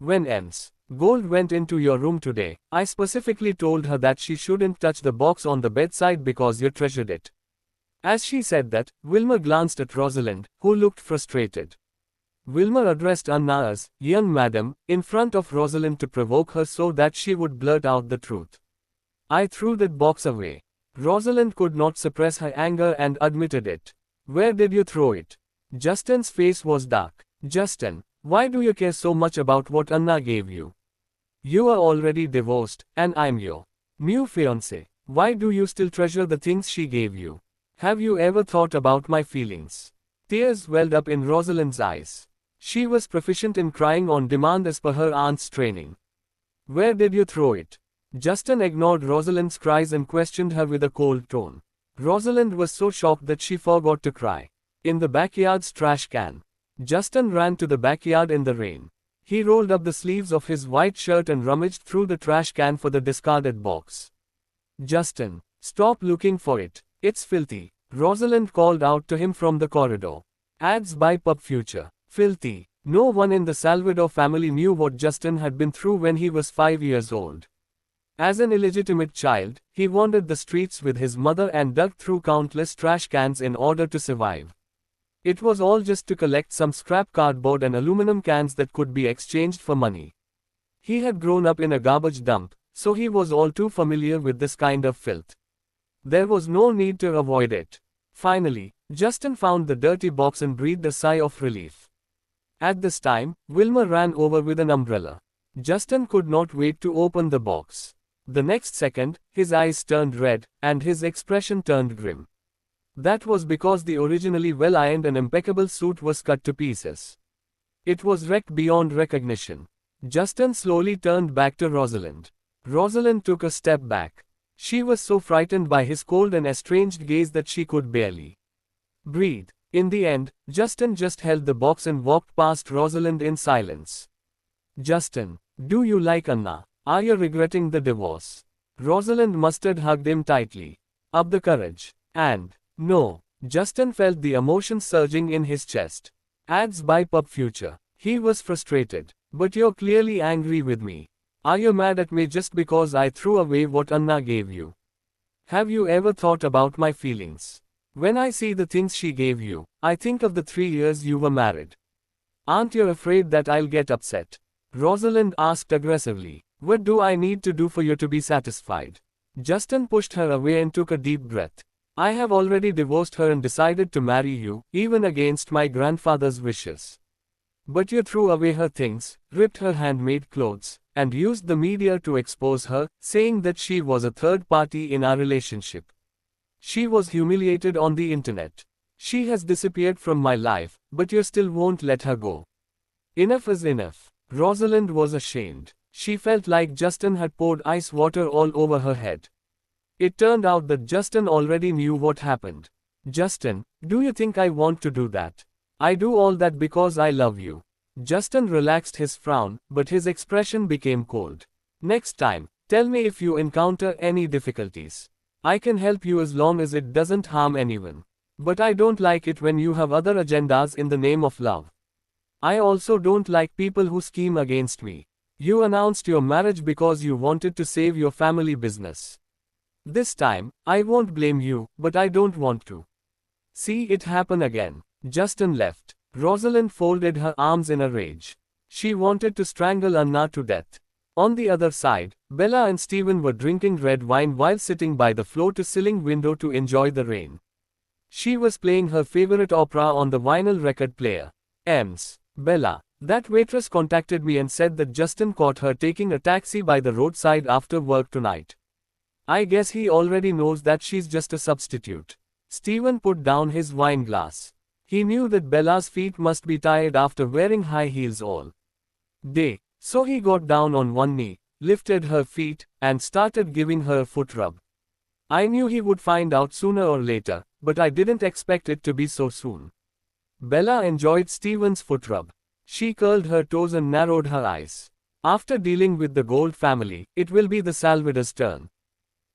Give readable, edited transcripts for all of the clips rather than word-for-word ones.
When Ms. Gold went into your room today, I specifically told her that she shouldn't touch the box on the bedside because you treasured it. As she said that, Wilmer glanced at Rosalind, who looked frustrated. Wilmer addressed Anna as, "Young madam," in front of Rosalind to provoke her so that she would blurt out the truth. "I threw that box away." Rosalind could not suppress her anger and admitted it. "Where did you throw it?" Justin's face was dark. "Justin, why do you care so much about what Anna gave you? You are already divorced, and I'm your new fiancé. Why do you still treasure the things she gave you? Have you ever thought about my feelings?" Tears welled up in Rosalind's eyes. She was proficient in crying on demand as per her aunt's training. "Where did you throw it?" Justin ignored Rosalind's cries and questioned her with a cold tone. Rosalind was so shocked that she forgot to cry. "In the backyard's trash can." Justin ran to the backyard in the rain. He rolled up the sleeves of his white shirt and rummaged through the trash can for the discarded box. "Justin, stop looking for it. It's filthy," Rosalind called out to him from the corridor. Ads by Pub Future. Filthy. No one in the Salvador family knew what Justin had been through when he was 5 years old. As an illegitimate child, he wandered the streets with his mother and dug through countless trash cans in order to survive. It was all just to collect some scrap cardboard and aluminum cans that could be exchanged for money. He had grown up in a garbage dump, so he was all too familiar with this kind of filth. There was no need to avoid it. Finally, Justin found the dirty box and breathed a sigh of relief. At this time, Wilmer ran over with an umbrella. Justin could not wait to open the box. The next second, his eyes turned red, and his expression turned grim. That was because the originally well-ironed and impeccable suit was cut to pieces. It was wrecked beyond recognition. Justin slowly turned back to Rosalind. Rosalind took a step back. She was so frightened by his cold and estranged gaze that she could barely breathe. In the end, Justin just held the box and walked past Rosalind in silence. "Justin, do you like Anna? Are you regretting the divorce?" Rosalind mustard hugged him tightly. Up the courage. And, no. Justin felt the emotion surging in his chest. Ads by Pub Future. He was frustrated. "But you're clearly angry with me. Are you mad at me just because I threw away what Anna gave you? Have you ever thought about my feelings? When I see the things she gave you, I think of the 3 years you were married. Aren't you afraid that I'll get upset?" Rosalind asked aggressively. "What do I need to do for you to be satisfied?" Justin pushed her away and took a deep breath. "I have already divorced her and decided to marry you, even against my grandfather's wishes. But you threw away her things, ripped her handmade clothes, and used the media to expose her, saying that she was a third party in our relationship. She was humiliated on the internet. She has disappeared from my life, but you still won't let her go. Enough is enough." Rosalind was ashamed. She felt like Justin had poured ice water all over her head. It turned out that Justin already knew what happened. "Justin, do you think I want to do that? I do all that because I love you." Justin relaxed his frown, but his expression became cold. "Next time, tell me if you encounter any difficulties. I can help you as long as it doesn't harm anyone. But I don't like it when you have other agendas in the name of love. I also don't like people who scheme against me. You announced your marriage because you wanted to save your family business. This time, I won't blame you, but I don't want to see it happen again." Justin left. Rosalind folded her arms in a rage. She wanted to strangle Anna to death. On the other side, Bella and Steven were drinking red wine while sitting by the floor-to-ceiling window to enjoy the rain. She was playing her favorite opera on the vinyl record player. Bella, that waitress contacted me and said that Justin caught her taking a taxi by the roadside after work tonight. I guess he already knows that she's just a substitute." Steven put down his wine glass. He knew that Bella's feet must be tired after wearing high heels all day. So he got down on one knee, lifted her feet, and started giving her a foot rub. "I knew he would find out sooner or later, but I didn't expect it to be so soon." Bella enjoyed Steven's foot rub. She curled her toes and narrowed her eyes. After dealing with the Gold family, it will be the Salvador's turn.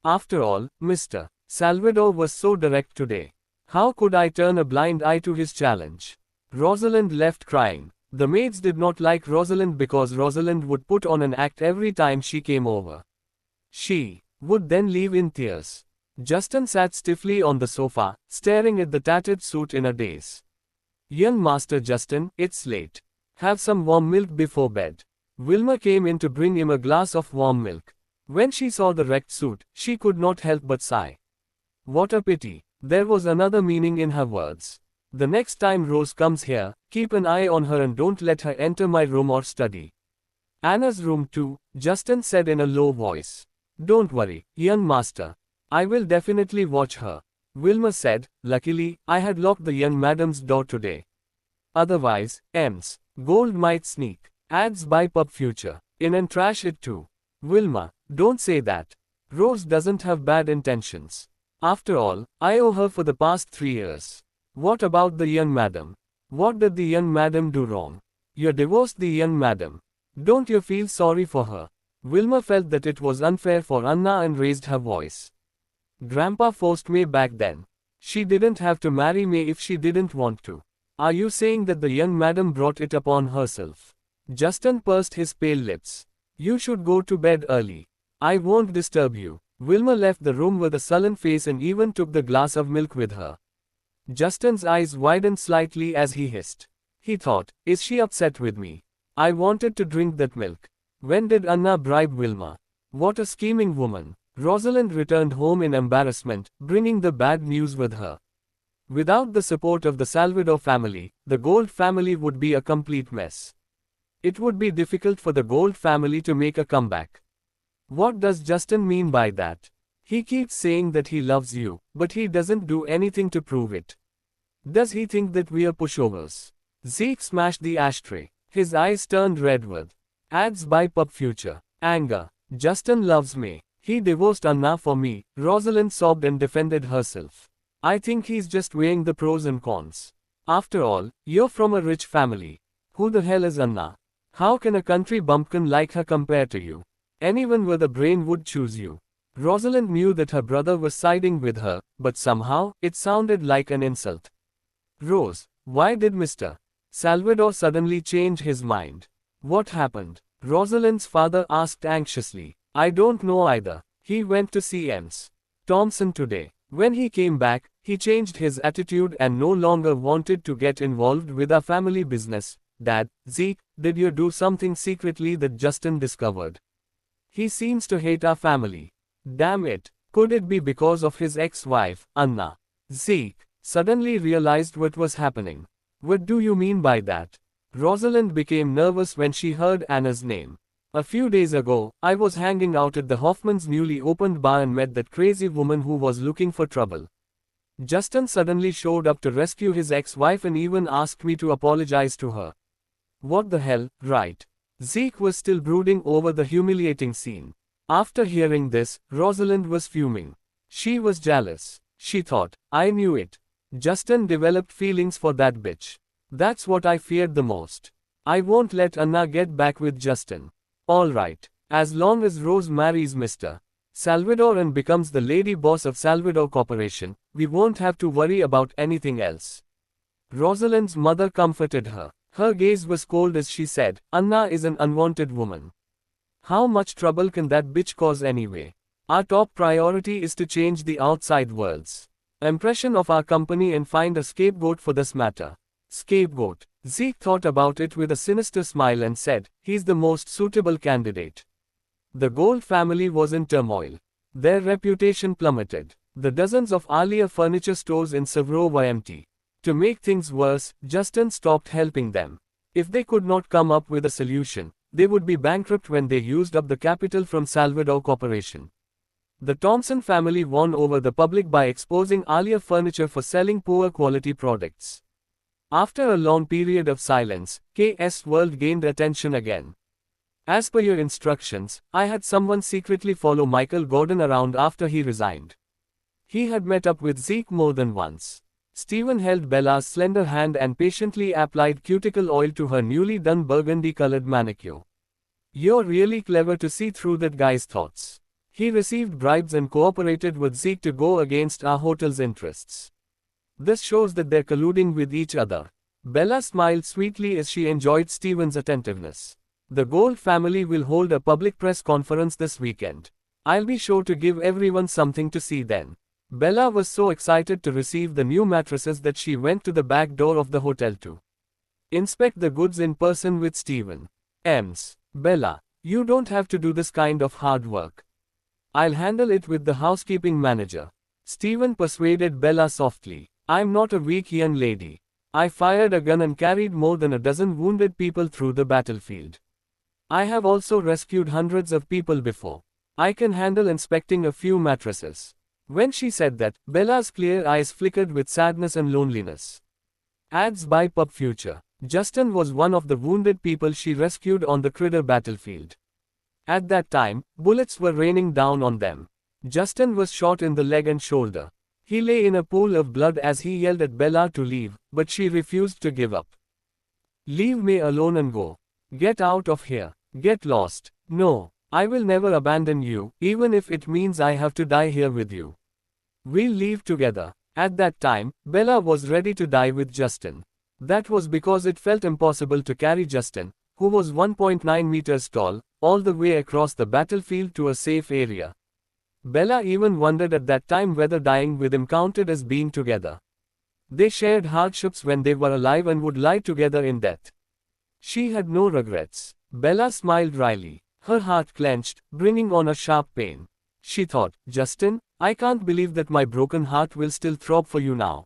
After all, Mr. Salvador was so direct today. How could I turn a blind eye to his challenge? Rosalind left crying. The maids did not like Rosalind because Rosalind would put on an act every time she came over. She would then leave in tears. Justin sat stiffly on the sofa, staring at the tattered suit in a daze. Young Master Justin, it's late. Have some warm milk before bed. Wilma came in to bring him a glass of warm milk. When she saw the wrecked suit, she could not help but sigh. What a pity. There was another meaning in her words. The next time Rose comes here, keep an eye on her and don't let her enter my room or study. Anna's room too, Justin said in a low voice. Don't worry, young master. I will definitely watch her. Wilma said, luckily, I had locked the young madam's door today. Otherwise, M's gold might sneak. Ads by Pub Future in and trash it too. Wilma, don't say that. Rose doesn't have bad intentions. After all, I owe her for the past 3 years. What about the young madam? What did the young madam do wrong? You divorced the young madam. Don't you feel sorry for her? Wilma felt that it was unfair for Anna and raised her voice. Grandpa forced me back then. She didn't have to marry me if she didn't want to. Are you saying that the young madam brought it upon herself? Justin pursed his pale lips. You should go to bed early. I won't disturb you. Wilma left the room with a sullen face and even took the glass of milk with her. Justin's eyes widened slightly as he hissed. He thought, is she upset with me? I wanted to drink that milk. When did Anna bribe Wilma? What a scheming woman. Rosalind returned home in embarrassment, bringing the bad news with her. Without the support of the Salvador family, the Gold family would be a complete mess. It would be difficult for the Gold family to make a comeback. What does Justin mean by that? He keeps saying that he loves you, but he doesn't do anything to prove it. Does he think that we are pushovers? Zeke smashed the ashtray. His eyes turned red with ads by Pub Future. Anger. Justin loves me. He divorced Anna for me. Rosalind sobbed and defended herself. I think he's just weighing the pros and cons. After all, you're from a rich family. Who the hell is Anna? How can a country bumpkin like her compare to you? Anyone with a brain would choose you. Rosalind knew that her brother was siding with her, but somehow, it sounded like an insult. Rose, why did Mr. Salvador suddenly change his mind? What happened? Rosalind's father asked anxiously. I don't know either. He went to see Ms. Thompson today. When he came back, he changed his attitude and no longer wanted to get involved with our family business. Dad, Zeke, did you do something secretly that Justin discovered? He seems to hate our family. Damn it. Could it be because of his ex-wife, Anna? Zeke suddenly realized what was happening. What do you mean by that? Rosalind became nervous when she heard Anna's name. A few days ago, I was hanging out at the Hoffman's newly opened bar and met that crazy woman who was looking for trouble. Justin suddenly showed up to rescue his ex-wife and even asked me to apologize to her. What the hell, right? Zeke was still brooding over the humiliating scene. After hearing this, Rosalind was fuming. She was jealous. She thought, I knew it. Justin developed feelings for that bitch. That's what I feared the most. I won't let Anna get back with Justin. Alright, as long as Rose marries Mr. Salvador and becomes the lady boss of Salvador Corporation, we won't have to worry about anything else. Rosalind's mother comforted her. Her gaze was cold as she said, Anna is an unwanted woman. How much trouble can that bitch cause anyway? Our top priority is to change the outside world's impression of our company and find a scapegoat for this matter. Scapegoat. Zeke thought about it with a sinister smile and said, he's the most suitable candidate. The Gold family was in turmoil. Their reputation plummeted. The dozens of Alia furniture stores in Savro were empty. To make things worse, Justin stopped helping them. If they could not come up with a solution, they would be bankrupt when they used up the capital from Salvador Corporation. The Thompson family won over the public by exposing Alia furniture for selling poor quality products. After a long period of silence, KS World gained attention again. As per your instructions, I had someone secretly follow Michael Gordon around after he resigned. He had met up with Zeke more than once. Stephen held Bella's slender hand and patiently applied cuticle oil to her newly done burgundy-colored manicure. You're really clever to see through that guy's thoughts. He received bribes and cooperated with Zeke to go against our hotel's interests. This shows that they're colluding with each other. Bella smiled sweetly as she enjoyed Stephen's attentiveness. The Gold family will hold a public press conference this weekend. I'll be sure to give everyone something to see then. Bella was so excited to receive the new mattresses that she went to the back door of the hotel to inspect the goods in person with Stephen. Bella, you don't have to do this kind of hard work. I'll handle it with the housekeeping manager. Stephen persuaded Bella softly. I'm not a weak young lady. I fired a gun and carried more than a dozen wounded people through the battlefield. I have also rescued hundreds of people before. I can handle inspecting a few mattresses. When she said that, Bella's clear eyes flickered with sadness and loneliness. Ads by Pub Future. Justin was one of the wounded people she rescued on the Critter battlefield. At that time, bullets were raining down on them. Justin was shot in the leg and shoulder. He lay in a pool of blood as he yelled at Bella to leave, but she refused to give up. Leave me alone and go. Get out of here. Get lost. No, I will never abandon you, even if it means I have to die here with you. We'll leave together. At that time, Bella was ready to die with Justin. That was because it felt impossible to carry Justin, who was 1.9 meters tall, all the way across the battlefield to a safe area. Bella even wondered at that time whether dying with him counted as being together. They shared hardships when they were alive and would lie together in death. She had no regrets. Bella smiled wryly. Her heart clenched, bringing on a sharp pain. She thought, Justin, I can't believe that my broken heart will still throb for you now.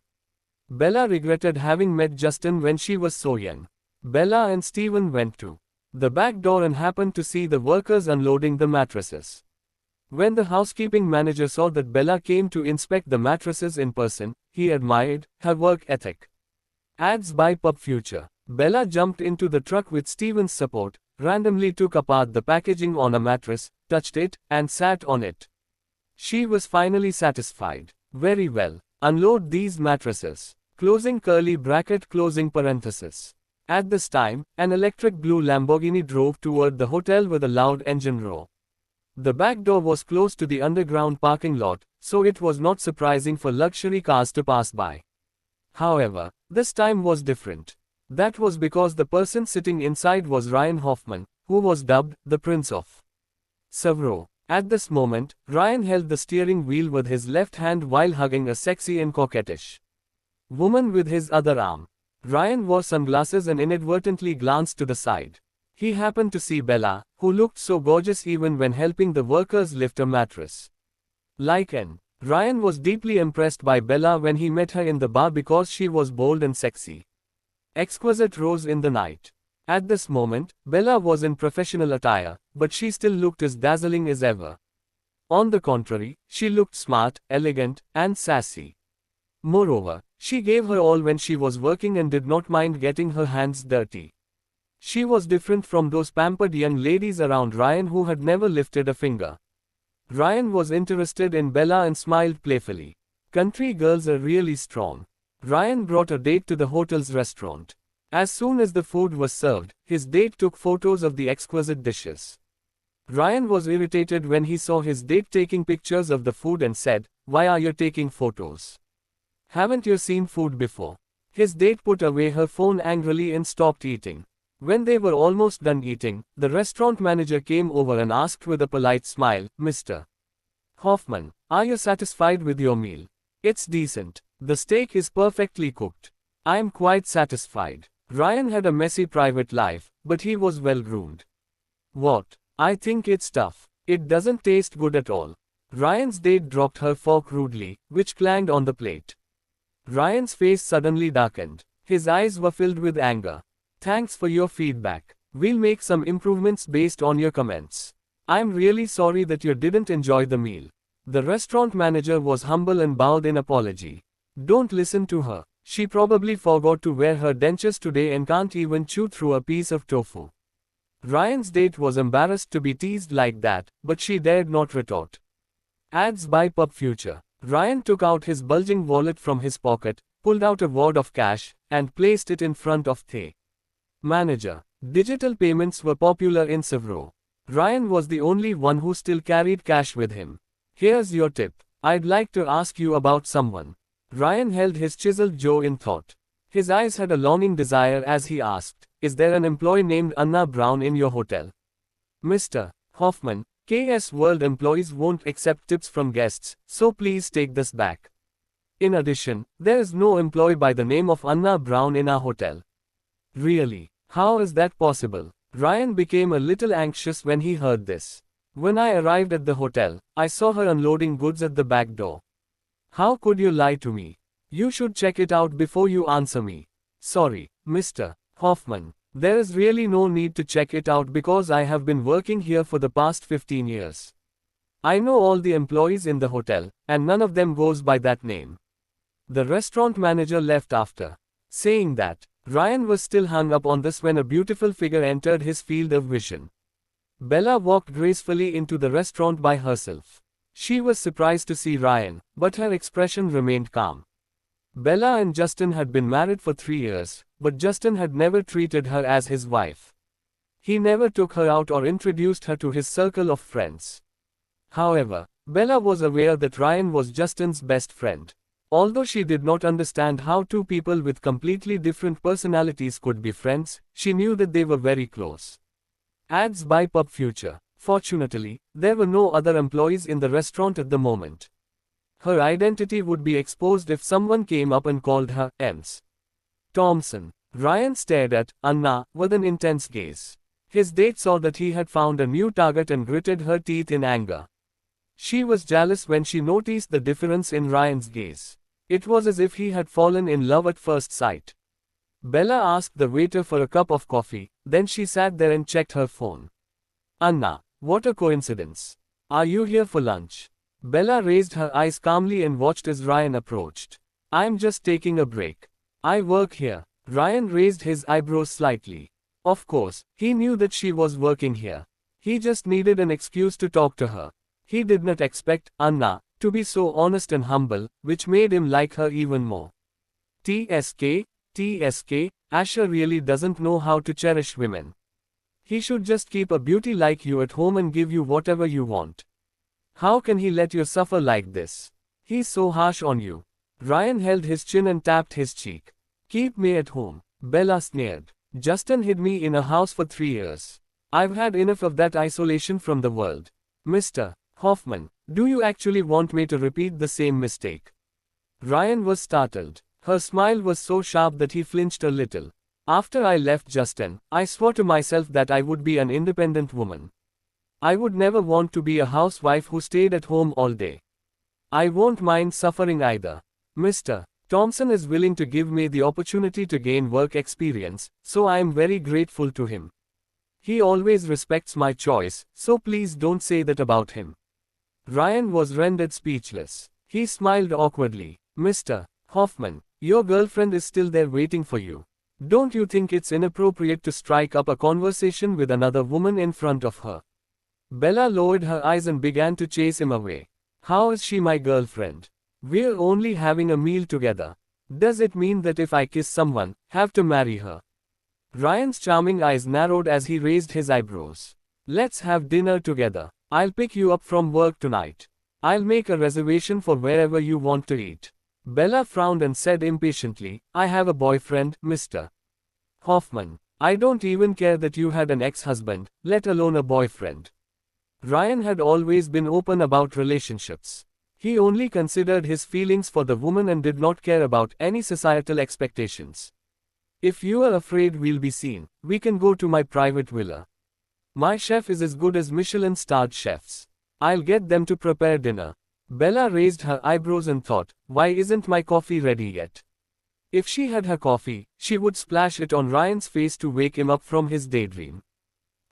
Bella regretted having met Justin when she was so young. Bella and Stephen went to the back door and happened to see the workers unloading the mattresses. When the housekeeping manager saw that Bella came to inspect the mattresses in person, he admired her work ethic. Ads by Pub Future. Bella jumped into the truck with Stephen's support, randomly took apart the packaging on a mattress, touched it, and sat on it. She was finally satisfied. Very well. Unload these mattresses. Closing curly bracket closing parenthesis. At this time, an electric blue Lamborghini drove toward the hotel with a loud engine roar. The back door was close to the underground parking lot, so it was not surprising for luxury cars to pass by. However, this time was different. That was because the person sitting inside was Ryan Hoffman, who was dubbed the Prince of Savro. At this moment, Ryan held the steering wheel with his left hand while hugging a sexy and coquettish woman with his other arm. Ryan wore sunglasses and inadvertently glanced to the side. He happened to see Bella, who looked so gorgeous even when helping the workers lift a mattress. Ryan was deeply impressed by Bella when he met her in the bar because she was bold and sexy. Exquisite rose in the night. At this moment, Bella was in professional attire, but she still looked as dazzling as ever. On the contrary, she looked smart, elegant, and sassy. Moreover, she gave her all when she was working and did not mind getting her hands dirty. She was different from those pampered young ladies around Ryan who had never lifted a finger. Ryan was interested in Bella and smiled playfully. Country girls are really strong. Ryan brought a date to the hotel's restaurant. As soon as the food was served, his date took photos of the exquisite dishes. Ryan was irritated when he saw his date taking pictures of the food and said, "Why are you taking photos? Haven't you seen food before?" His date put away her phone angrily and stopped eating. When they were almost done eating, the restaurant manager came over and asked with a polite smile, "Mr. Hoffman, are you satisfied with your meal? It's decent. The steak is perfectly cooked. I'm quite satisfied." Ryan had a messy private life, but he was well groomed. "What? I think it's tough. It doesn't taste good at all." Ryan's date dropped her fork rudely, which clanged on the plate. Ryan's face suddenly darkened. His eyes were filled with anger. "Thanks for your feedback. We'll make some improvements based on your comments. I'm really sorry that you didn't enjoy the meal." The restaurant manager was humble and bowed in apology. "Don't listen to her. She probably forgot to wear her dentures today and can't even chew through a piece of tofu." Ryan's date was embarrassed to be teased like that, but she dared not retort. Ads by Pub Future. Ryan took out his bulging wallet from his pocket, pulled out a wad of cash, and placed it in front of the manager. Digital payments were popular in Savro. Ryan was the only one who still carried cash with him. "Here's your tip. I'd like to ask you about someone." Ryan held his chiseled jaw in thought. His eyes had a longing desire as he asked, "Is there an employee named Anna Brown in your hotel?" "Mr. Hoffman, KS World employees won't accept tips from guests, so please take this back. In addition, there is no employee by the name of Anna Brown in our hotel." "Really? How is that possible?" Ryan became a little anxious when he heard this. "When I arrived at the hotel, I saw her unloading goods at the back door. How could you lie to me? You should check it out before you answer me." "Sorry, Mr. Hoffman. There is really no need to check it out because I have been working here for the past 15 years. I know all the employees in the hotel, and none of them goes by that name." The restaurant manager left after saying that. Ryan was still hung up on this when a beautiful figure entered his field of vision. Bella walked gracefully into the restaurant by herself. She was surprised to see Ryan, but her expression remained calm. Bella and Justin had been married for 3 years, but Justin had never treated her as his wife. He never took her out or introduced her to his circle of friends. However, Bella was aware that Ryan was Justin's best friend. Although she did not understand how two people with completely different personalities could be friends, she knew that they were very close. Ads by Pub Future. Fortunately, there were no other employees in the restaurant at the moment. Her identity would be exposed if someone came up and called her Ms. Thompson. Ryan stared at Anna with an intense gaze. His date saw that he had found a new target and gritted her teeth in anger. She was jealous when she noticed the difference in Ryan's gaze. It was as if he had fallen in love at first sight. Bella asked the waiter for a cup of coffee, then she sat there and checked her phone. "Anna, what a coincidence. Are you here for lunch?" Bella raised her eyes calmly and watched as Ryan approached. "I'm just taking a break. I work here." Ryan raised his eyebrows slightly. Of course, he knew that she was working here. He just needed an excuse to talk to her. He did not expect Anna to be so honest and humble, which made him like her even more. TSK, Asher really doesn't know how to cherish women. He should just keep a beauty like you at home and give you whatever you want. How can he let you suffer like this? He's so harsh on you. Ryan held his chin and tapped his cheek. "Keep me at home," Bella sneered. "Justin hid me in a house for 3 years. I've had enough of that isolation from the world. Mr. Hoffman, do you actually want me to repeat the same mistake?" Ryan was startled. Her smile was so sharp that he flinched a little. "After I left Justin, I swore to myself that I would be an independent woman. I would never want to be a housewife who stayed at home all day. I won't mind suffering either. Mr. Thompson is willing to give me the opportunity to gain work experience, so I am very grateful to him. He always respects my choice, so please don't say that about him." Ryan was rendered speechless. He smiled awkwardly. "Mr. Hoffman, your girlfriend is still there waiting for you. Don't you think it's inappropriate to strike up a conversation with another woman in front of her?" Bella lowered her eyes and began to chase him away. "How is she my girlfriend? We're only having a meal together. Does it mean that if I kiss someone, have to marry her?" Ryan's charming eyes narrowed as he raised his eyebrows. "Let's have dinner together. I'll pick you up from work tonight. I'll make a reservation for wherever you want to eat." Bella frowned and said impatiently, "I have a boyfriend, Mr. Hoffman. I don't even care that you had an ex-husband, let alone a boyfriend." Ryan had always been open about relationships. He only considered his feelings for the woman and did not care about any societal expectations. "If you are afraid we'll be seen, we can go to my private villa. My chef is as good as Michelin-starred chefs. I'll get them to prepare dinner." Bella raised her eyebrows and thought, "Why isn't my coffee ready yet?" If she had her coffee, she would splash it on Ryan's face to wake him up from his daydream.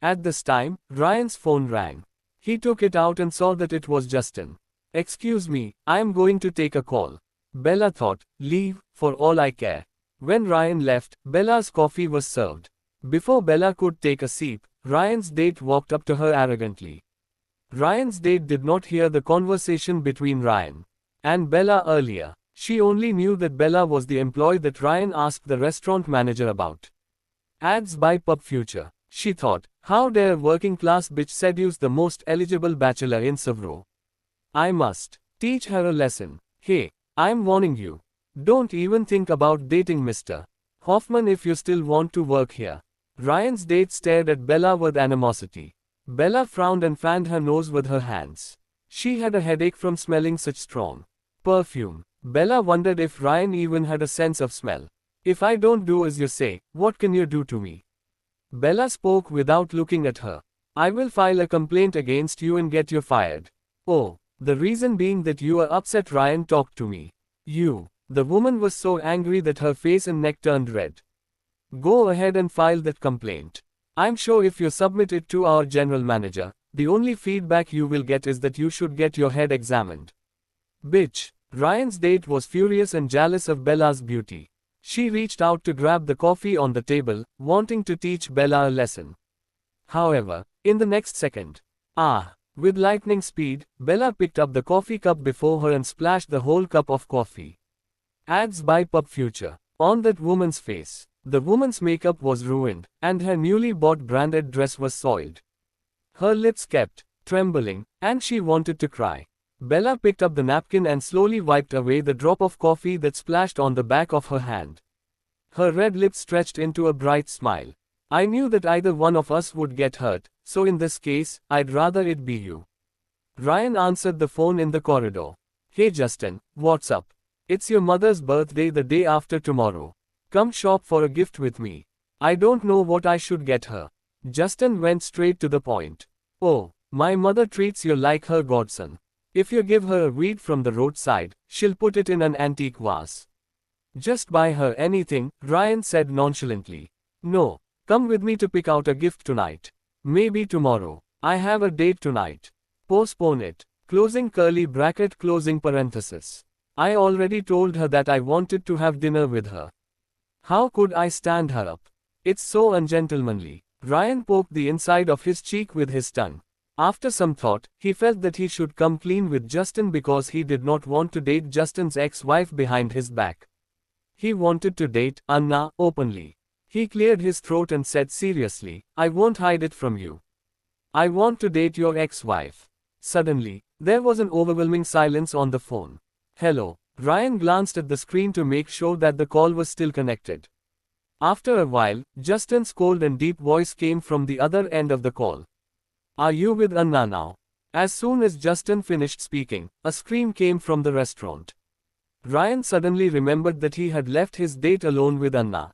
At this time, Ryan's phone rang. He took it out and saw that it was Justin. "Excuse me, I'm going to take a call." Bella thought, "Leave, for all I care." When Ryan left, Bella's coffee was served. Before Bella could take a sip, Ryan's date walked up to her arrogantly. Ryan's date did not hear the conversation between Ryan and Bella earlier. She only knew that Bella was the employee that Ryan asked the restaurant manager about. Ads by Pub Future. She thought, how dare a working-class bitch seduce the most eligible bachelor in Savro? I must teach her a lesson. Hey, I'm warning you. Don't even think about dating Mr. Hoffman, if you still want to work here. Ryan's date stared at Bella with animosity. Bella frowned and fanned her nose with her hands. She had a headache from smelling such strong perfume. Bella wondered if Ryan even had a sense of smell. If I don't do as you say, what can you do to me? Bella spoke without looking at her. I will file a complaint against you and get you fired. Oh, the reason being that you are upset Ryan talked to me. You. The woman was so angry that her face and neck turned red. Go ahead and file that complaint. I'm sure if you submit it to our general manager, the only feedback you will get is that you should get your head examined. Bitch. Ryan's date was furious and jealous of Bella's beauty. She reached out to grab the coffee on the table, wanting to teach Bella a lesson. However, in the next second, with lightning speed, Bella picked up the coffee cup before her and splashed the whole cup of coffee. Ads by Pub Future. On that woman's face. The woman's makeup was ruined, and her newly bought branded dress was soiled. Her lips kept trembling, and she wanted to cry. Bella picked up the napkin and slowly wiped away the drop of coffee that splashed on the back of her hand. Her red lips stretched into a bright smile. I knew that either one of us would get hurt, so in this case, I'd rather it be you. Ryan answered the phone in the corridor. Hey Justin, what's up? It's your mother's birthday the day after tomorrow. Come shop for a gift with me. I don't know what I should get her. Justin went straight to the point. Oh, my mother treats you like her godson. If you give her a weed from the roadside, she'll put it in an antique vase. Just buy her anything, Ryan said nonchalantly. No, come with me to pick out a gift tonight. Maybe tomorrow. I have a date tonight. Postpone it. Closing curly bracket closing parenthesis. I already told her that I wanted to have dinner with her. How could I stand her up? It's so ungentlemanly. Ryan poked the inside of his cheek with his tongue. After some thought, he felt that he should come clean with Justin because he did not want to date Justin's ex-wife behind his back. He wanted to date Anna openly. He cleared his throat and said seriously, I won't hide it from you. I want to date your ex-wife. Suddenly, there was an overwhelming silence on the phone. Hello. Ryan glanced at the screen to make sure that the call was still connected. After a while, Justin's cold and deep voice came from the other end of the call. Are you with Anna now? As soon as Justin finished speaking, a scream came from the restaurant. Ryan suddenly remembered that he had left his date alone with Anna.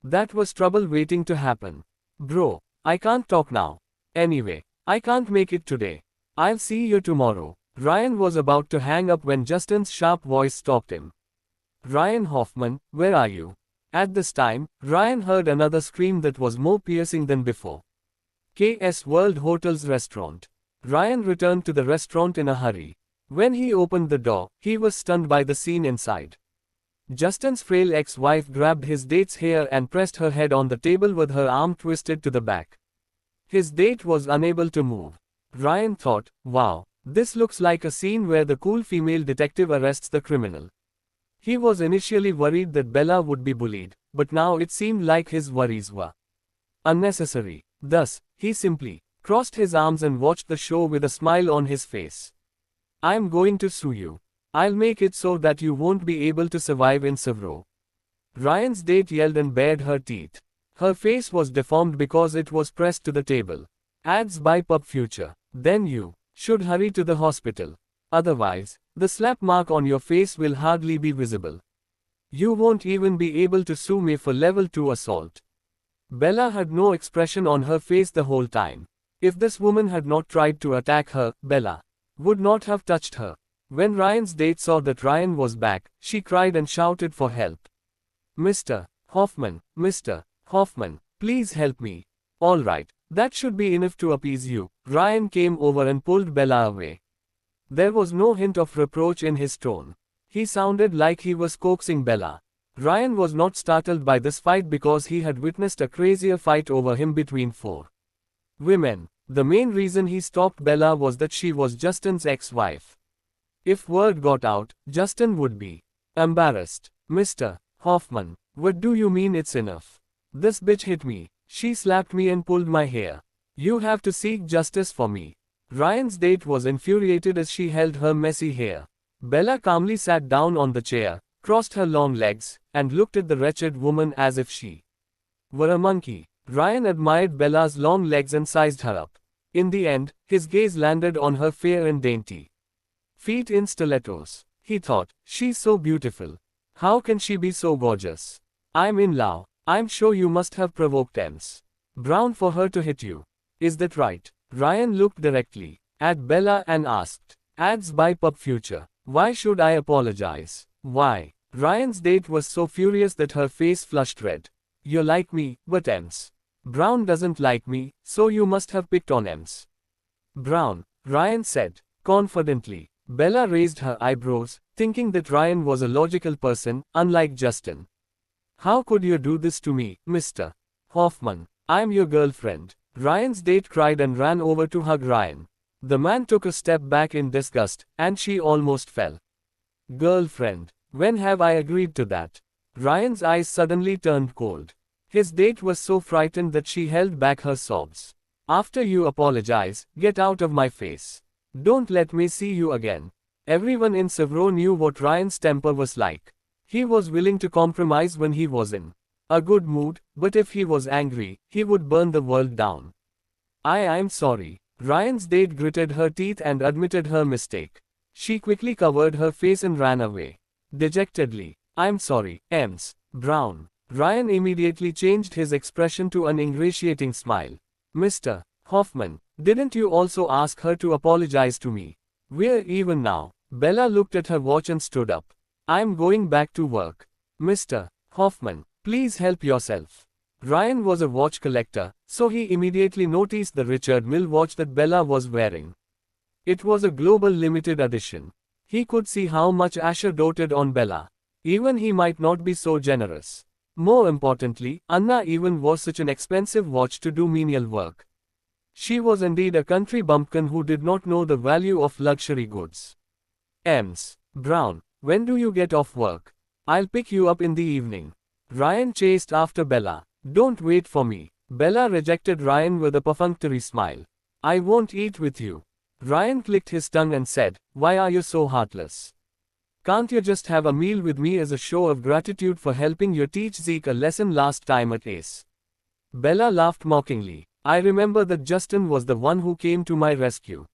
That was trouble waiting to happen. Bro, I can't talk now. Anyway, I can't make it today. I'll see you tomorrow. Ryan was about to hang up when Justin's sharp voice stopped him. Ryan Hoffman, where are you? At this time, Ryan heard another scream that was more piercing than before. KS World Hotel's restaurant. Ryan returned to the restaurant in a hurry. When he opened the door, he was stunned by the scene inside. Justin's frail ex-wife grabbed his date's hair and pressed her head on the table with her arm twisted to the back. His date was unable to move. Ryan thought, wow, this looks like a scene where the cool female detective arrests the criminal. He was initially worried that Bella would be bullied, but now it seemed like his worries were unnecessary. Thus, he simply crossed his arms and watched the show with a smile on his face. I'm going to sue you. I'll make it so that you won't be able to survive in Savro. Ryan's date yelled and bared her teeth. Her face was deformed because it was pressed to the table. Ads by Pub Future. Then you should hurry to the hospital. Otherwise, the slap mark on your face will hardly be visible. You won't even be able to sue me for level 2 assault. Bella had no expression on her face the whole time. If this woman had not tried to attack her, Bella would not have touched her. When Ryan's date saw that Ryan was back, she cried and shouted for help. Mr. Hoffman, please help me. Alright, that should be enough to appease you. Ryan came over and pulled Bella away. There was no hint of reproach in his tone. He sounded like he was coaxing Bella. Ryan was not startled by this fight because he had witnessed a crazier fight over him between 4 women. The main reason he stopped Bella was that she was Justin's ex-wife. If word got out, Justin would be embarrassed. Mr. Hoffman, what do you mean it's enough? This bitch hit me. She slapped me and pulled my hair. You have to seek justice for me. Ryan's date was infuriated as she held her messy hair. Bella calmly sat down on the chair, crossed her long legs, and looked at the wretched woman as if she were a monkey. Ryan admired Bella's long legs and sized her up. In the end, his gaze landed on her fair and dainty feet in stilettos. He thought, she's so beautiful. How can she be so gorgeous? I'm in love. I'm sure you must have provoked Ems Brown for her to hit you. Is that right? Ryan looked directly at Bella and asked, Ads by Pub Future. Why should I apologize? Why? Ryan's date was so furious that her face flushed red. You're like me, but Ems Brown doesn't like me, so you must have picked on Ems Brown, Ryan said confidently. Bella raised her eyebrows, thinking that Ryan was a logical person, unlike Justin. How could you do this to me, Mr. Hoffman? I'm your girlfriend. Ryan's date cried and ran over to hug Ryan. The man took a step back in disgust, and she almost fell. Girlfriend. When have I agreed to that? Ryan's eyes suddenly turned cold. His date was so frightened that she held back her sobs. After you apologize, get out of my face. Don't let me see you again. Everyone in Severo knew what Ryan's temper was like. He was willing to compromise when he was in a good mood, but if he was angry, he would burn the world down. I'm sorry. Ryan's date gritted her teeth and admitted her mistake. She quickly covered her face and ran away. Dejectedly, I'm sorry, Ems Brown. Ryan immediately changed his expression to an ingratiating smile. Mr. Hoffman, didn't you also ask her to apologize to me? We're even now. Bella looked at her watch and stood up. I'm going back to work. Mr. Hoffman, please help yourself. Ryan was a watch collector, so he immediately noticed the Richard Mille watch that Bella was wearing. It was a global limited edition. He could see how much Asher doted on Bella. Even he might not be so generous. More importantly, Anna even wore such an expensive watch to do menial work. She was indeed a country bumpkin who did not know the value of luxury goods. Ems Brown, when do you get off work? I'll pick you up in the evening. Ryan chased after Bella. Don't wait for me. Bella rejected Ryan with a perfunctory smile. I won't eat with you. Ryan clicked his tongue and said, Why are you so heartless? Can't you just have a meal with me as a show of gratitude for helping you teach Zeke a lesson last time at Ace? Bella laughed mockingly. I remember that Justin was the one who came to my rescue.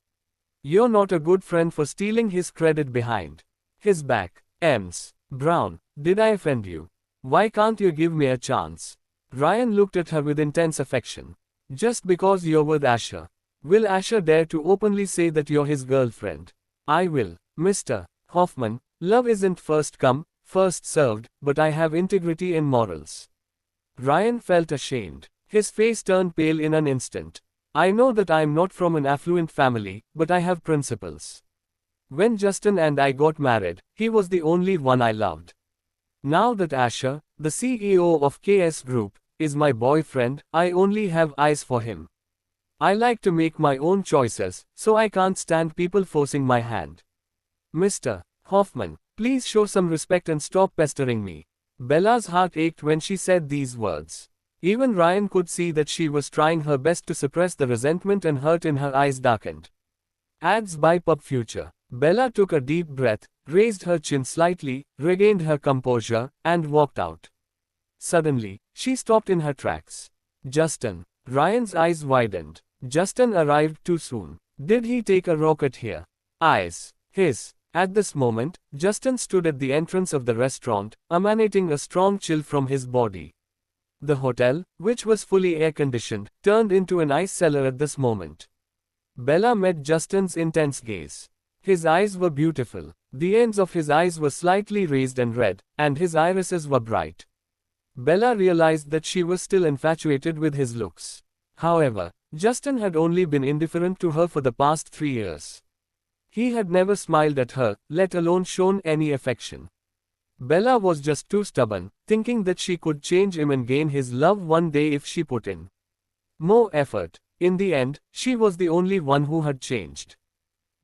You're not a good friend for stealing his credit behind his back. Ems Brown, did I offend you? Why can't you give me a chance? Ryan looked at her with intense affection. Just because you're with Asher. Will Asher dare to openly say that you're his girlfriend? I will. Mr. Hoffman, love isn't first come, first served, but I have integrity and morals. Ryan felt ashamed. His face turned pale in an instant. I know that I'm not from an affluent family, but I have principles. When Justin and I got married, he was the only one I loved. Now that Asher, the CEO of KS Group, is my boyfriend, I only have eyes for him. I like to make my own choices, so I can't stand people forcing my hand. Mr. Hoffman, please show some respect and stop pestering me. Bella's heart ached when she said these words. Even Ryan could see that she was trying her best to suppress the resentment and hurt in her eyes darkened. Ads by Pub Future. Bella took a deep breath, raised her chin slightly, regained her composure, and walked out. Suddenly, she stopped in her tracks. Justin. Ryan's eyes widened. Justin arrived too soon. Did he take a rocket here? Eyes. His. At this moment, Justin stood at the entrance of the restaurant, emanating a strong chill from his body. The hotel, which was fully air-conditioned, turned into an ice cellar at this moment. Bella met Justin's intense gaze. His eyes were beautiful. The ends of his eyes were slightly raised and red, and his irises were bright. Bella realized that she was still infatuated with his looks. However, Justin had only been indifferent to her for the past 3 years. He had never smiled at her, let alone shown any affection. Bella was just too stubborn, thinking that she could change him and gain his love one day if she put in more effort. In the end, she was the only one who had changed.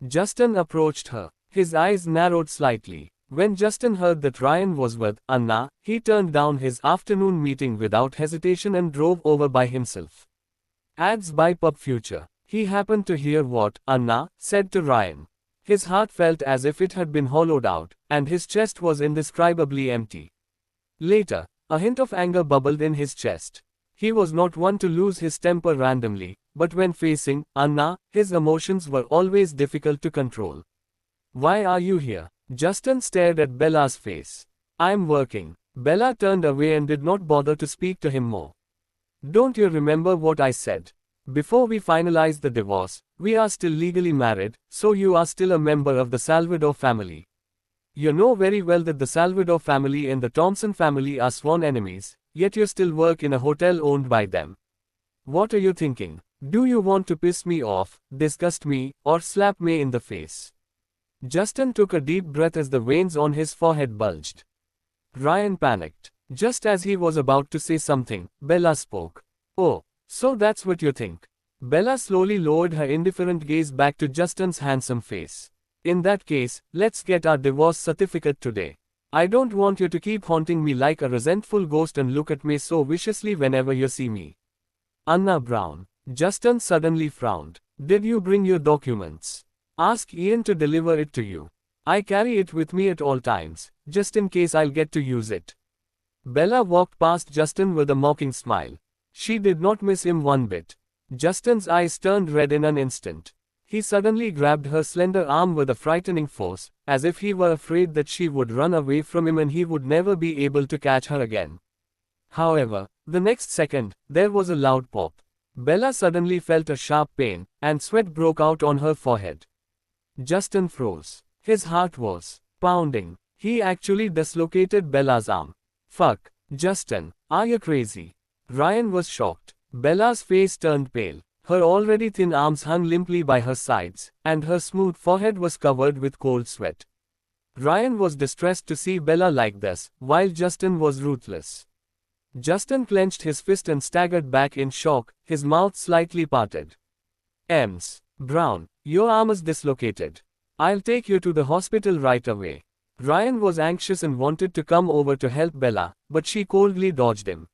Justin approached her. His eyes narrowed slightly. When Justin heard that Ryan was with Anna, he turned down his afternoon meeting without hesitation and drove over by himself. Ads by Pub Future. He happened to hear what Anna said to Ryan. His heart felt as if it had been hollowed out, and his chest was indescribably empty. Later, a hint of anger bubbled in his chest. He was not one to lose his temper randomly, but when facing Anna, his emotions were always difficult to control. Why are you here? Justin stared at Bella's face. I'm working. Bella turned away and did not bother to speak to him more. Don't you remember what I said? Before we finalize the divorce, we are still legally married, so you are still a member of the Salvador family. You know very well that the Salvador family and the Thompson family are sworn enemies, yet you still work in a hotel owned by them. What are you thinking? Do you want to piss me off, disgust me, or slap me in the face? Justin took a deep breath as the veins on his forehead bulged. Ryan panicked. Just as he was about to say something, Bella spoke. Oh, so that's what you think. Bella slowly lowered her indifferent gaze back to Justin's handsome face. In that case, let's get our divorce certificate today. I don't want you to keep haunting me like a resentful ghost and look at me so viciously whenever you see me. Anna Brown. Justin suddenly frowned. Did you bring your documents? Ask Ian to deliver it to you. I carry it with me at all times, just in case I'll get to use it. Bella walked past Justin with a mocking smile. She did not miss him one bit. Justin's eyes turned red in an instant. He suddenly grabbed her slender arm with a frightening force, as if he were afraid that she would run away from him and he would never be able to catch her again. However, the next second, there was a loud pop. Bella suddenly felt a sharp pain, and sweat broke out on her forehead. Justin froze. His heart was pounding. He actually dislocated Bella's arm. Fuck, Justin, are you crazy? Ryan was shocked. Bella's face turned pale. Her already thin arms hung limply by her sides, and her smooth forehead was covered with cold sweat. Ryan was distressed to see Bella like this, while Justin was ruthless. Justin clenched his fist and staggered back in shock, his mouth slightly parted. Brown, your arm is dislocated. I'll take you to the hospital right away. Ryan was anxious and wanted to come over to help Bella, but she coldly dodged him.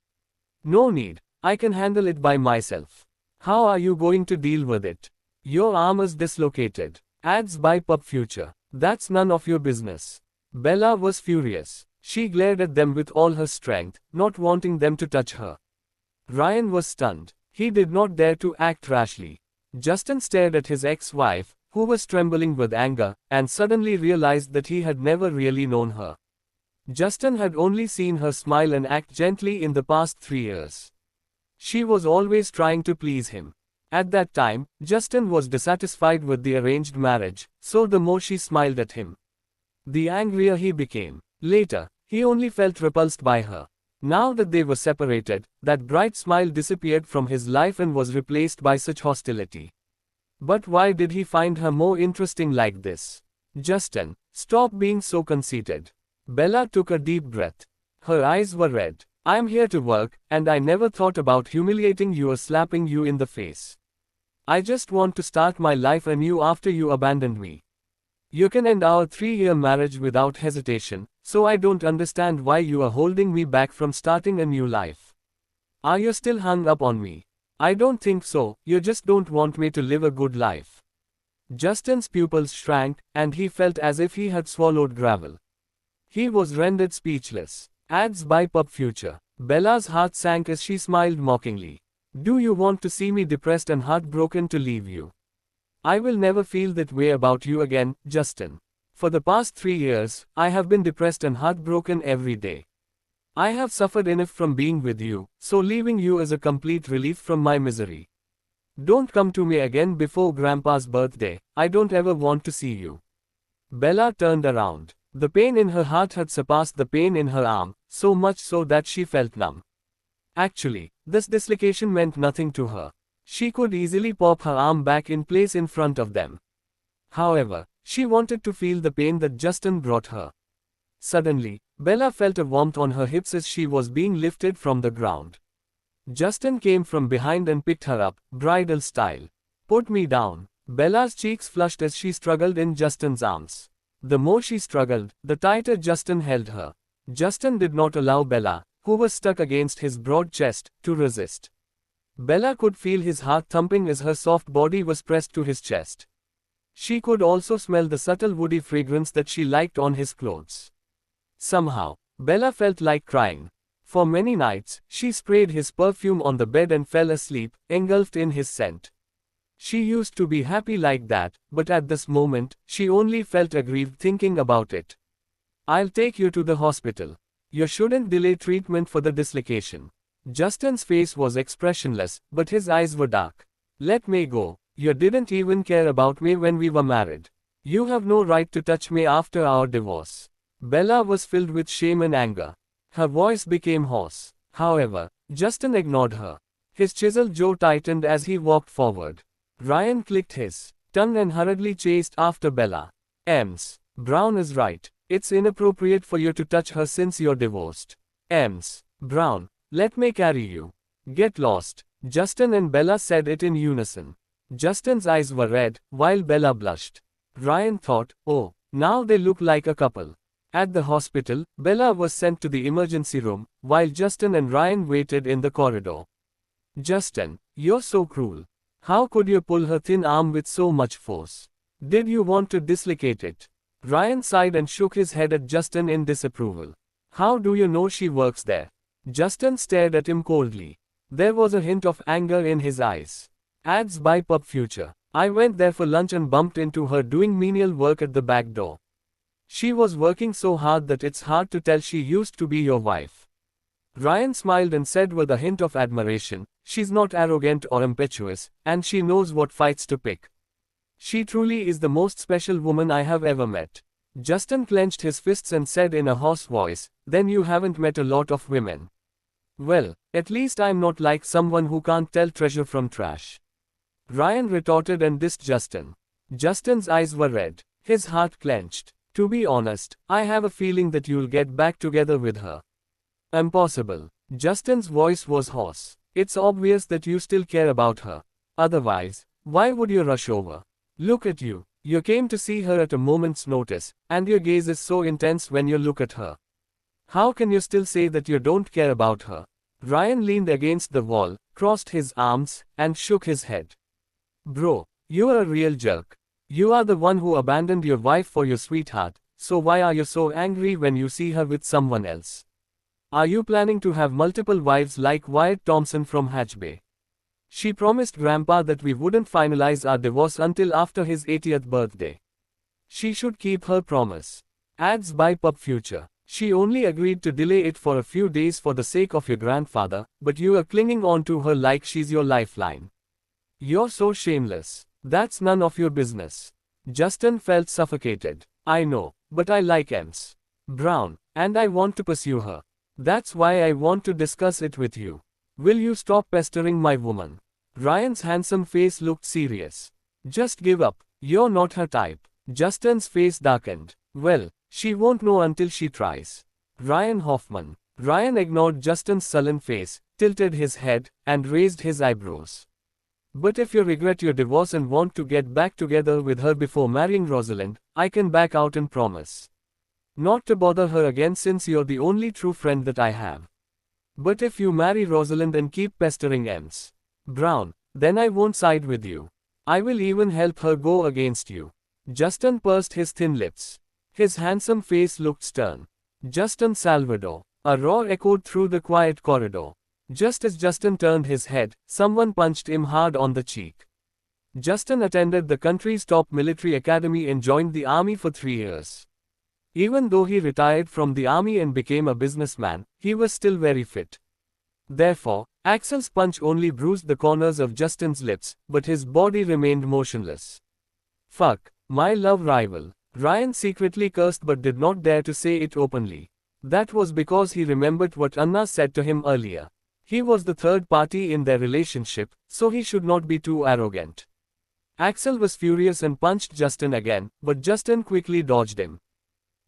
No need, I can handle it by myself. How are you going to deal with it? Your arm is dislocated. Ads by Pub Future. That's none of your business. Bella was furious. She glared at them with all her strength, not wanting them to touch her. Ryan was stunned. He did not dare to act rashly. Justin stared at his ex-wife, who was trembling with anger, and suddenly realized that he had never really known her. Justin had only seen her smile and act gently in the past 3 years. She was always trying to please him. At that time, Justin was dissatisfied with the arranged marriage, so the more she smiled at him, the angrier he became. Later, he only felt repulsed by her. Now that they were separated, that bright smile disappeared from his life and was replaced by such hostility. But why did he find her more interesting like this? Justin, stop being so conceited. Bella took a deep breath. Her eyes were red. I'm here to work, and I never thought about humiliating you or slapping you in the face. I just want to start my life anew after you abandoned me. You can end our 3-year marriage without hesitation, so I don't understand why you are holding me back from starting a new life. Are you still hung up on me? I don't think so, you just don't want me to live a good life. Justin's pupils shrank, and he felt as if he had swallowed gravel. He was rendered speechless. Ads by Pub Future. Bella's heart sank as she smiled mockingly. Do you want to see me depressed and heartbroken to leave you? I will never feel that way about you again, Justin. For the past 3 years, I have been depressed and heartbroken every day. I have suffered enough from being with you, so leaving you is a complete relief from my misery. Don't come to me again before Grandpa's birthday, I don't ever want to see you. Bella turned around. The pain in her heart had surpassed the pain in her arm, so much so that she felt numb. Actually, this dislocation meant nothing to her. She could easily pop her arm back in place in front of them. However, she wanted to feel the pain that Justin brought her. Suddenly, Bella felt a warmth on her hips as she was being lifted from the ground. Justin came from behind and picked her up, bridal style. Put me down. Bella's cheeks flushed as she struggled in Justin's arms. The more she struggled, the tighter Justin held her. Justin did not allow Bella, who was stuck against his broad chest, to resist. Bella could feel his heart thumping as her soft body was pressed to his chest. She could also smell the subtle woody fragrance that she liked on his clothes. Somehow, Bella felt like crying. For many nights, she sprayed his perfume on the bed and fell asleep, engulfed in his scent. She used to be happy like that, but at this moment, she only felt aggrieved thinking about it. I'll take you to the hospital. You shouldn't delay treatment for the dislocation. Justin's face was expressionless, but his eyes were dark. Let me go. You didn't even care about me when we were married. You have no right to touch me after our divorce. Bella was filled with shame and anger. Her voice became hoarse. However, Justin ignored her. His chiseled jaw tightened as he walked forward. Ryan clicked his tongue and hurriedly chased after Bella. Ms. Brown is right. It's inappropriate for you to touch her since you're divorced. Ms. Brown, let me carry you. Get lost. Justin and Bella said it in unison. Justin's eyes were red, while Bella blushed. Ryan thought, oh, now they look like a couple. At the hospital, Bella was sent to the emergency room, while Justin and Ryan waited in the corridor. Justin, you're so cruel. How could you pull her thin arm with so much force? Did you want to dislocate it? Ryan sighed and shook his head at Justin in disapproval. How do you know she works there? Justin stared at him coldly. There was a hint of anger in his eyes. Ads by Pub Future. I went there for lunch and bumped into her doing menial work at the back door. She was working so hard that it's hard to tell she used to be your wife. Ryan smiled and said with a hint of admiration, she's not arrogant or impetuous, and she knows what fights to pick. She truly is the most special woman I have ever met. Justin clenched his fists and said in a hoarse voice, then you haven't met a lot of women. Well, at least I'm not like someone who can't tell treasure from trash. Ryan retorted and dissed Justin. Justin's eyes were red. His heart clenched. To be honest, I have a feeling that you'll get back together with her. Impossible. Justin's voice was hoarse. It's obvious that you still care about her. Otherwise, why would you rush over? Look at you. You came to see her at a moment's notice, and your gaze is so intense when you look at her. How can you still say that you don't care about her? Ryan leaned against the wall, crossed his arms, and shook his head. Bro, you are a real jerk. You are the one who abandoned your wife for your sweetheart, so why are you so angry when you see her with someone else? Are you planning to have multiple wives like Wyatt Thompson from Hatch Bay? She promised Grandpa that we wouldn't finalize our divorce until after his 80th birthday. She should keep her promise. Ads by Pub Future. She only agreed to delay it for a few days for the sake of your grandfather, but you are clinging on to her like she's your lifeline. You're so shameless. That's none of your business. Justin felt suffocated. I know, but I like Ms. Brown, and I want to pursue her. That's why I want to discuss it with you. Will you stop pestering my woman? Ryan's handsome face looked serious. Just give up. You're not her type. Justin's face darkened. Well, she won't know until she tries. Ryan Hoffman. Ryan ignored Justin's sullen face, tilted his head, and raised his eyebrows. But if you regret your divorce and want to get back together with her before marrying Rosalind, I can back out and promise not to bother her again since you're the only true friend that I have. But if you marry Rosalind and keep pestering Ms. Brown, then I won't side with you. I will even help her go against you. Justin pursed his thin lips. His handsome face looked stern. Justin Salvador. A roar echoed through the quiet corridor. Just as Justin turned his head, someone punched him hard on the cheek. Justin attended the country's top military academy and joined the army for 3 years. Even though he retired from the army and became a businessman, he was still very fit. Therefore, Axel's punch only bruised the corners of Justin's lips, but his body remained motionless. Fuck, my love rival. Ryan secretly cursed but did not dare to say it openly. That was because he remembered what Anna said to him earlier. He was the third party in their relationship, so he should not be too arrogant. Axel was furious and punched Justin again, but Justin quickly dodged him.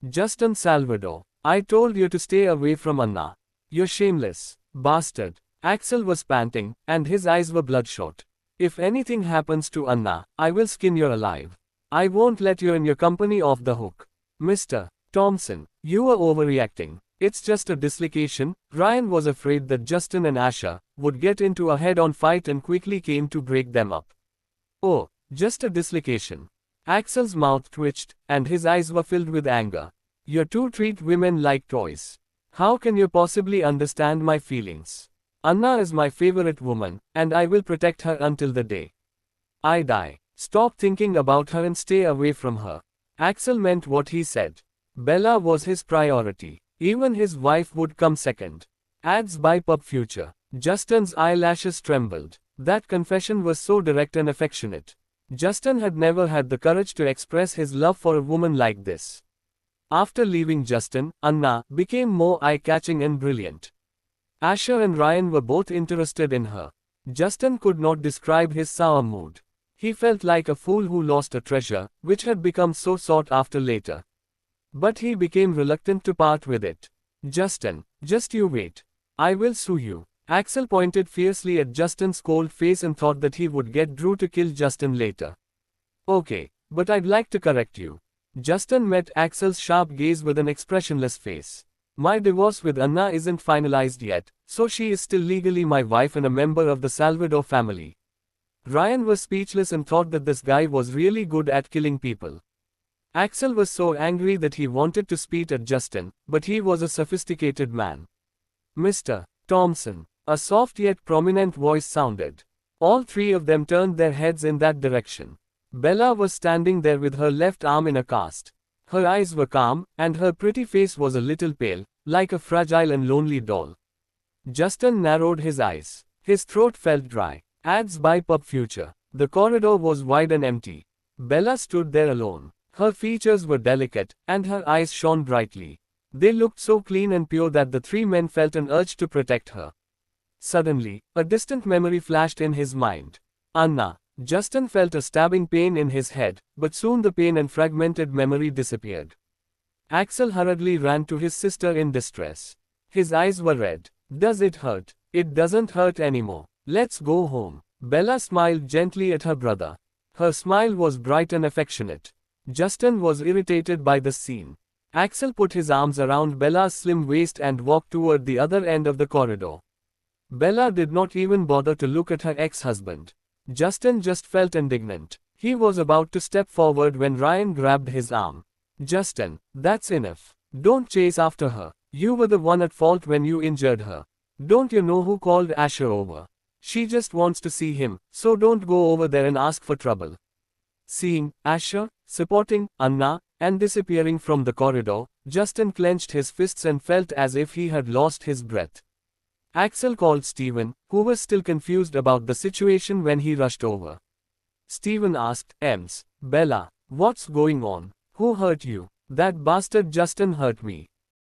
Justin Salvador. I told you to stay away from Anna. You're shameless bastard. Axel was panting, and his eyes were bloodshot. If anything happens to Anna, I will skin you alive. I won't let you and your company off the hook. Mr. Thompson, you are overreacting. It's just a dislocation. Ryan was afraid that Justin and Asha would get into a head-on fight and quickly came to break them up. Oh, just a dislocation. Axel's mouth twitched, and his eyes were filled with anger. You two treat women like toys. How can you possibly understand my feelings? Anna is my favorite woman, and I will protect her until the day I die. Stop thinking about her and stay away from her. Axel meant what he said. Bella was his priority. Even his wife would come second. Adds by Pub Future. Justin's eyelashes trembled. That confession was so direct and affectionate. Justin had never had the courage to express his love for a woman like this. After leaving Justin, Anna became more eye-catching and brilliant. Asher and Ryan were both interested in her. Justin could not describe his sour mood. He felt like a fool who lost a treasure, which had become so sought after later. But he became reluctant to part with it. Justin, just you wait. I will sue you. Axel pointed fiercely at Justin's cold face and thought that he would get Drew to kill Justin later. Okay, but I'd like to correct you. Justin met Axel's sharp gaze with an expressionless face. My divorce with Anna isn't finalized yet, so she is still legally my wife and a member of the Salvador family. Ryan was speechless and thought that this guy was really good at killing people. Axel was so angry that he wanted to spit at Justin, but he was a sophisticated man. Mr. Thompson. A soft yet prominent voice sounded. All three of them turned their heads in that direction. Bella was standing there with her left arm in a cast. Her eyes were calm, and her pretty face was a little pale, like a fragile and lonely doll. Justin narrowed his eyes. His throat felt dry. Ads by Pub Future. The corridor was wide and empty. Bella stood there alone. Her features were delicate, and her eyes shone brightly. They looked so clean and pure that the three men felt an urge to protect her. Suddenly, a distant memory flashed in his mind. Anna. Justin felt a stabbing pain in his head, but soon the pain and fragmented memory disappeared. Axel hurriedly ran to his sister in distress. His eyes were red. Does it hurt? It doesn't hurt anymore. Let's go home. Bella smiled gently at her brother. Her smile was bright and affectionate. Justin was irritated by the scene. Axel put his arms around Bella's slim waist and walked toward the other end of the corridor. Bella did not even bother to look at her ex-husband. Justin just felt indignant. He was about to step forward when Ryan grabbed his arm. Justin, that's enough. Don't chase after her. You were the one at fault when you injured her. Don't you know who called Asher over? She just wants to see him, so don't go over there and ask for trouble. Seeing Asher, supporting Anna, and disappearing from the corridor, Justin clenched his fists and felt as if he had lost his breath. Axel called Steven, who was still confused about the situation when he rushed over. Steven asked, Bella, what's going on? Who hurt you? That bastard Justin hurt me.